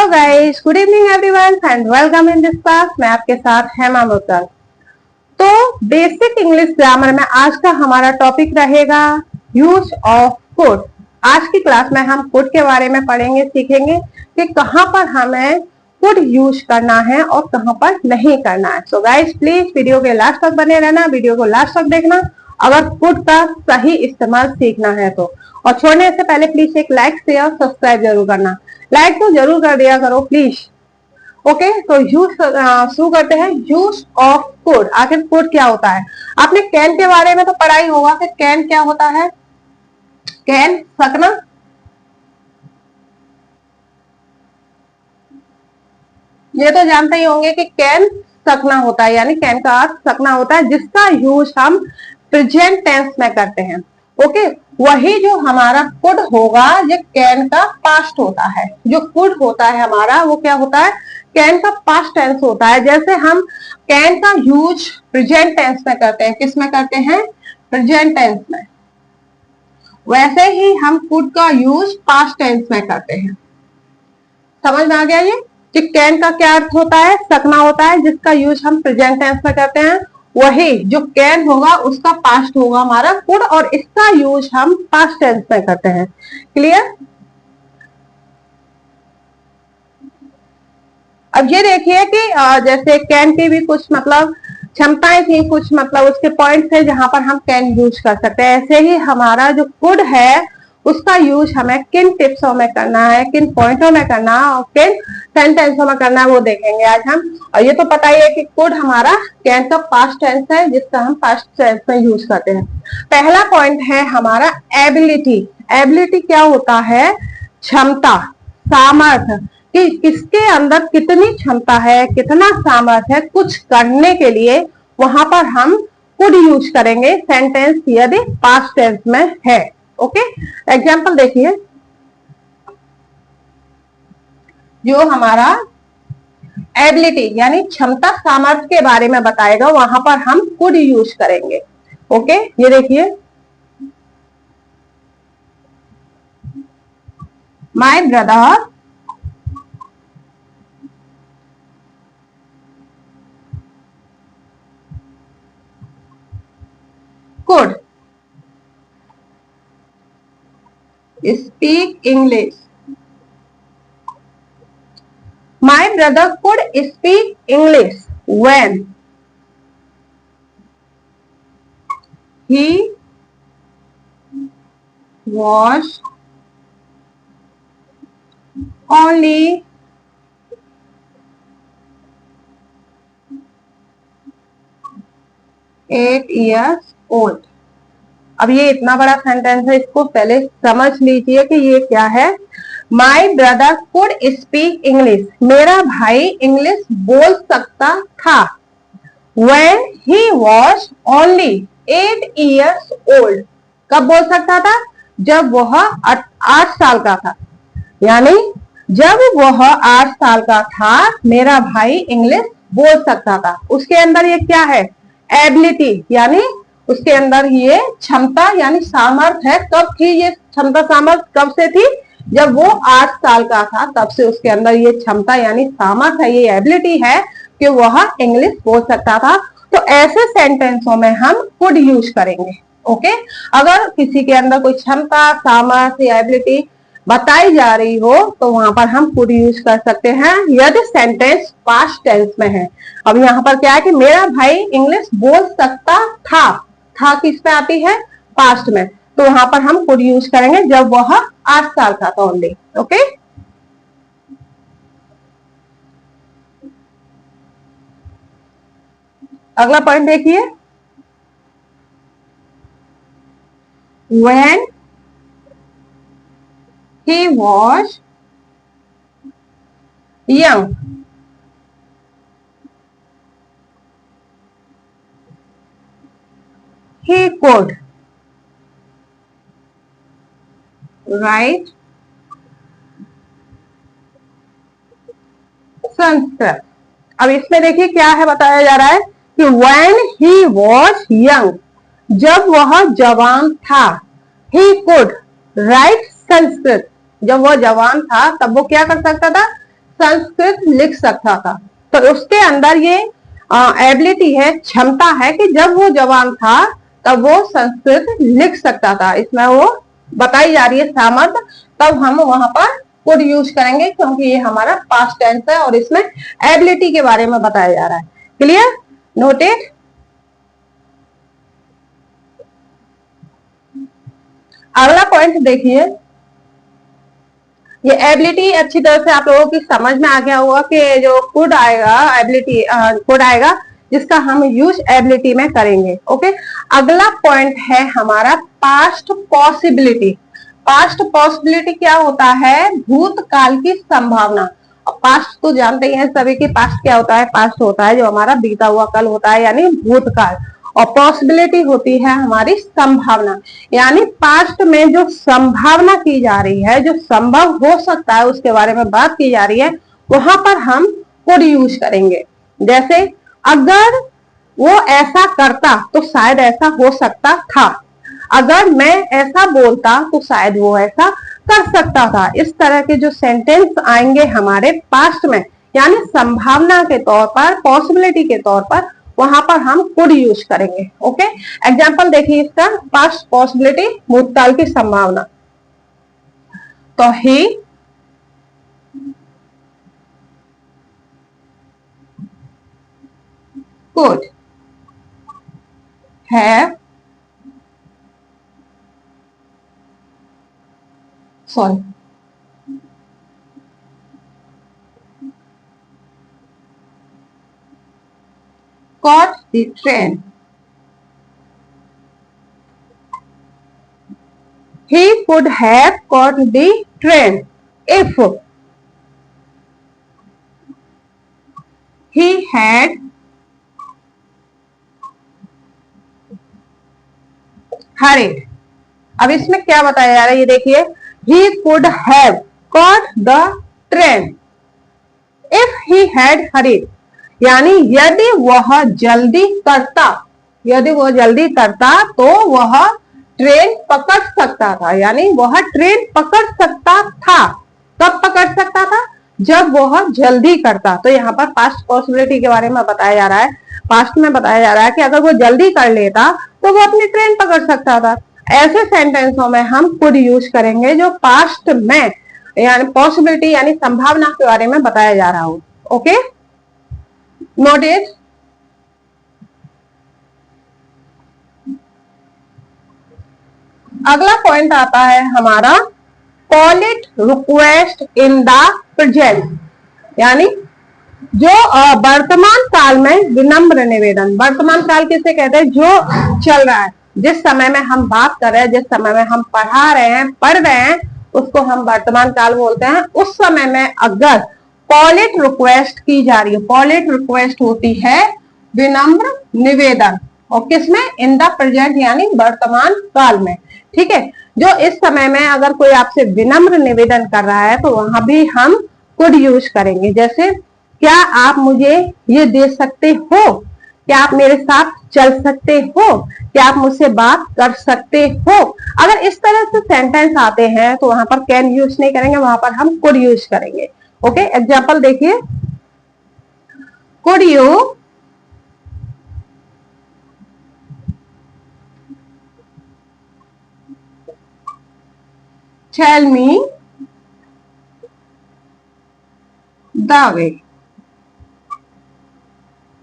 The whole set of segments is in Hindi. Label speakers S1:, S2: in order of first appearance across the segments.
S1: Hello guys, good evening everyone and welcome in this class. मैं आपके साथ हेमा मुद्गल। तो बेसिक इंग्लिश ग्रामर में आज का हमारा टॉपिक रहेगा यूज ऑफ कुड। आज की क्लास में हम कुड के बारे में पढ़ेंगे, सीखेंगे कि कहां पर हमें कुड यूज करना है और कहां पर नहीं करना है। सो गाइस प्लीज वीडियो के लास्ट तक बने रहना, वीडियो को लास्ट तक देखना अगर कुड का सही इस्तेमाल सीखना है तो। और छोड़ने से पहले प्लीज एक लाइक शेयर सब्सक्राइब जरूर करना। लाइक तो जरूर कर दिया करो प्लीज। ओके, तो यूज शुरू करते हैं। Use of could. आखिर कुड क्या होता है? आपने कैन के बारे में तो पढ़ा ही होगा कि कैन क्या होता है। कैन सकना, ये तो जानते ही होंगे कि कैन सकना होता है, यानी कैन का अर्थ सकना होता है, जिसका यूज हम प्रेजेंट टेंस में करते हैं। ओके, वही जो हमारा कुड होगा ये कैन का पास्ट होता है। जो कुड होता है हमारा वो क्या होता है? कैन का पास्ट टेंस होता है। जैसे हम कैन का यूज प्रेजेंट टेंस में करते हैं, किस में करते हैं? प्रेजेंट टेंस में। वैसे ही हम कुड का यूज पास्ट टेंस में करते हैं। समझ में आ गया ये कि कैन का क्या अर्थ होता है? सकना होता है, जिसका यूज हम प्रेजेंट टेंस में करते हैं। वही जो कैन होगा उसका पास्ट होगा हमारा कुड, और इसका यूज हम पास्ट टेंस में करते हैं। क्लियर? अब ये देखिए कि जैसे कैन की भी कुछ मतलब क्षमताएं थी, कुछ मतलब उसके पॉइंट थे जहां पर हम कैन यूज कर सकते हैं। ऐसे ही हमारा जो कुड है उसका यूज हमें किन टिप्सों में करना है, किन पॉइंटों में करना है और किन सेंटेंसों में करना है वो देखेंगे आज हम। और ये तो पता ही है कि कुड हमारा कैन का पास्ट टेंस है, जिसका हम पास्ट टेंस में यूज करते हैं। पहला पॉइंट है हमारा एबिलिटी। एबिलिटी क्या होता है? क्षमता, सामर्थ्य, कि किसके अंदर कितनी क्षमता है, कितना सामर्थ्य है कुछ करने के लिए, वहां पर हम कुड यूज करेंगे सेंटेंस यदि पास्ट टेंस में है। ओके, एग्जाम्पल देखिए। जो हमारा एबिलिटी यानी क्षमता सामर्थ्य के बारे में बताएगा वहां पर हम कुड यूज करेंगे। ओके, ये देखिए, my brother could speak English. My brother could speak English when he was only 8 years old. अब ये इतना बड़ा सेंटेंस है, इसको पहले समझ लीजिए कि ये क्या है। My brother could speak English, मेरा भाई इंग्लिश बोल सकता था। When he was only 8 years old, कब बोल सकता था? जब वह 8 साल का था। यानी जब वह 8 साल का था मेरा भाई इंग्लिश बोल सकता था। उसके अंदर ये क्या है? एबिलिटी, यानी उसके अंदर ये क्षमता यानी सामर्थ्य है। कब थी ये क्षमता सामर्थ्य? कब से थी? जब वो 8 साल का था, तब से उसके अंदर ये क्षमता यानी सामर्थ्य है, ये एबिलिटी है कि वह इंग्लिश बोल सकता था। तो ऐसे सेंटेंसों में हम कुड यूज करेंगे। ओके, अगर किसी के अंदर कोई क्षमता, सामर्थ्य या एबिलिटी बताई जा रही हो तो वहां पर हम कुड यूज कर सकते हैं यदि सेंटेंस पास्ट टेंस में है। अब यहाँ पर क्या है कि मेरा भाई इंग्लिश बोल सकता था। था किस पे आती है? पास्ट में। तो वहां पर हम कुड यूज करेंगे जब वह 8 साल का था ओनली। ओके, अगला पॉइंट देखिए। When he was young, he could write Sanskrit. अब इसमें देखिए क्या है, बताया जा रहा है कि when he was young, जब वह जवान था, he could write संस्कृत, जब वह जवान था तब वो क्या कर सकता था? संस्कृत लिख सकता था। तो उसके अंदर ये एबिलिटी है, क्षमता है कि जब वो जवान था तब वो संस्कृत लिख सकता था। इसमें वो बताई जा रही है सामर्थ्य, तब हम वहां पर कुड यूज करेंगे क्योंकि ये हमारा पास्ट टेंस है और इसमें एबिलिटी के बारे में बताया जा रहा है। Clear, noted. अगला पॉइंट देखिए, ये एबिलिटी अच्छी तरह से आप लोगों की समझ में आ गया होगा कि जो कुड आएगा, एबिलिटी कुड आएगा जिसका हम यूज एबिलिटी में करेंगे। ओके, अगला पॉइंट है हमारा पास्ट पॉसिबिलिटी। पास्ट पॉसिबिलिटी क्या होता है? भूतकाल की संभावना। पास्ट तो जानते ही हैं सभी कि पास्ट क्या होता है? पास्ट होता है जो हमारा बीता हुआ कल होता है, यानी भूतकाल। और पॉसिबिलिटी होती है हमारी संभावना, यानी पास्ट में जो संभावना की जा रही है, जो संभव हो सकता है उसके बारे में बात की जा रही है, वहां पर हम कुड यूज करेंगे। जैसे अगर वो ऐसा करता तो शायद ऐसा हो सकता था, अगर मैं ऐसा बोलता तो शायद वो ऐसा कर सकता था। इस तरह के जो सेंटेंस आएंगे हमारे पास्ट में, यानी संभावना के तौर पर, पॉसिबिलिटी के तौर पर, वहां पर हम कुड यूज करेंगे। ओके, एग्जाम्पल देखिए इसका, पास्ट पॉसिबिलिटी भूतकाल की संभावना। तो he could have, sorry, caught the train. He could have caught the train if he had hurried. अब इसमें क्या बताया जा रहा है ये देखिए, he could have caught the train if he had hurried, यानी यदि वह जल्दी करता, यदि वह जल्दी करता तो वह ट्रेन पकड़ सकता था, यानी वह ट्रेन पकड़ सकता था। कब पकड़ सकता था? जब वह जल्दी करता। तो यहाँ पर पास्ट पॉसिबिलिटी के बारे में बताया जा रहा है, पास्ट में बताया जा रहा है कि अगर वो जल्दी कर लेता तो वो अपनी ट्रेन पकड़ सकता था। ऐसे सेंटेंसों में हम कुड यूज करेंगे जो पास्ट में, यानी पॉसिबिलिटी यानी संभावना के बारे में बताया जा रहा हो। Okay, noted. अगला पॉइंट आता है हमारा पॉलिट रिक्वेस्ट इन द प्रेजेंट, यानी जो वर्तमान काल में विनम्र निवेदन। वर्तमान काल किसे कहते हैं? जो चल रहा है, जिस समय में हम बात कर रहे हैं, जिस समय में हम पढ़ा रहे हैं, पढ़ रहे हैं, उसको हम वर्तमान काल बोलते हैं। उस समय में अगर पॉलिट रिक्वेस्ट की जा रही है, पॉलिट रिक्वेस्ट होती है विनम्र निवेदन, और किसमें? इन द प्रेजेंट, यानी वर्तमान काल में। ठीक है, जो इस समय में अगर कोई आपसे विनम्र निवेदन कर रहा है तो वहां भी हम कुड यूज करेंगे। जैसे, क्या आप मुझे ये दे सकते हो? क्या आप मेरे साथ चल सकते हो? क्या आप मुझसे बात कर सकते हो? अगर इस तरह से सेंटेंस आते हैं तो वहां पर कैन यूज नहीं करेंगे, वहां पर हम कुड यूज करेंगे। ओके, एग्जाम्पल देखिए, could you tell me the way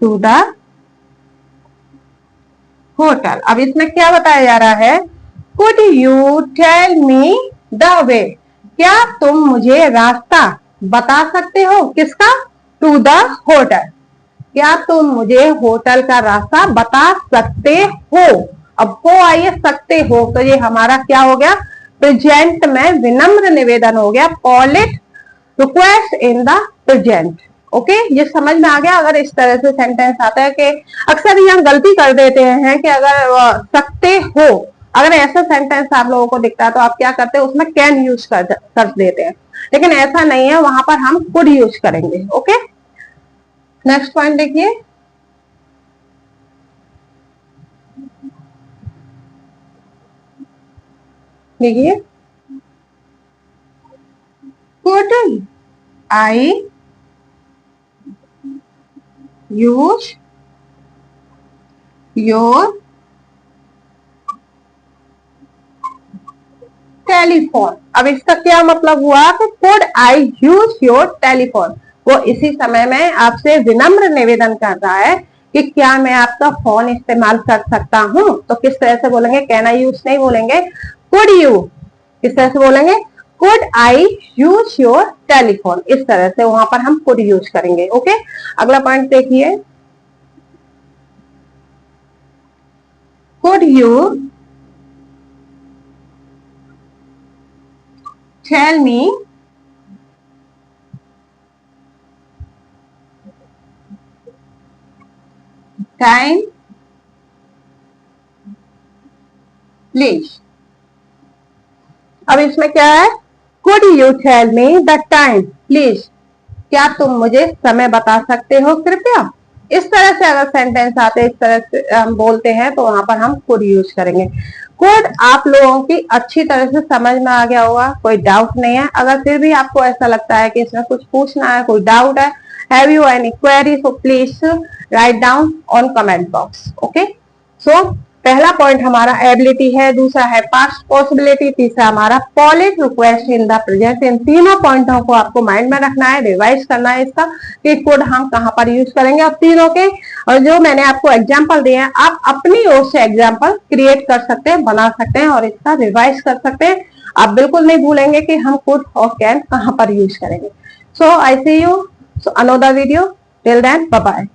S1: to the hotel. अब इसमें क्या बताया जा रहा है? Could you tell me the way, क्या तुम मुझे रास्ता बता सकते हो? किसका? टू द होटल, क्या तुम मुझे होटल का रास्ता बता सकते हो? अब हो आइए सकते हो, तो ये हमारा क्या हो गया? प्रेजेंट में विनम्र निवेदन हो गया, polite request in the present. Okay, ये समझ में आ गया। अगर इस तरह से सेंटेंस आता है कि अक्सर यहाँ गलती कर देते हैं कि अगर सकते हो, अगर ऐसा सेंटेंस आप लोगों को दिखता है तो आप क्या करते हैं? उसमें कैन यूज कर देते हैं, लेकिन ऐसा नहीं है, वहां पर हम कुड यूज करेंगे। ओके, नेक्स्ट पॉइंट देखिए, देखिए, could I use your telephone. अब इसका क्या मतलब हुआ कि could I use your telephone. वो इसी समय में आपसे विनम्र निवेदन कर रहा है कि क्या मैं आपका फोन इस्तेमाल कर सकता हूं। तो किस तरह से बोलेंगे, कैन आई यूज नहीं बोलेंगे, कुड यू। किस तरह से बोलेंगे, could I use your telephone. इस तरह से वहां पर हम कुड यूज करेंगे। ओके, अगला पॉइंट देखिए, could you tell me time please. अब इसमें क्या है, could you tell me the time please. क्या तुम मुझे समय बता सकते हो कृपया। इस तरह से अगर सेंटेंस आते इस तरह से हम बोलते हैं तो वहां पर हम कुड यूज करेंगे। कुड आप लोगों की अच्छी तरह से समझ में आ गया होगा, कोई डाउट नहीं है। अगर फिर भी आपको ऐसा लगता है कि इसमें कुछ पूछना है, कोई डाउट है, have you any query, so please write down on comment box. Okay, so पहला पॉइंट हमारा एबिलिटी है, दूसरा है पास्ट पॉसिबिलिटी, तीसरा हमारा पॉलिट रिक्वेस्ट इन द प्रेजेंट। इन तीनों पॉइंटों को आपको माइंड में रखना है, रिवाइज करना है इसका कि कोड हम कहां पर यूज करेंगे। और तीनों के और जो मैंने आपको एग्जांपल दिए हैं, आप अपनी ओर से एग्जांपल क्रिएट कर सकते हैं, बना सकते हैं और इसका रिवाइज कर सकते हैं। आप बिल्कुल नहीं भूलेंगे कि हम कुड और कैन कहां पर यूज करेंगे। So I see you another video, till then bye bye.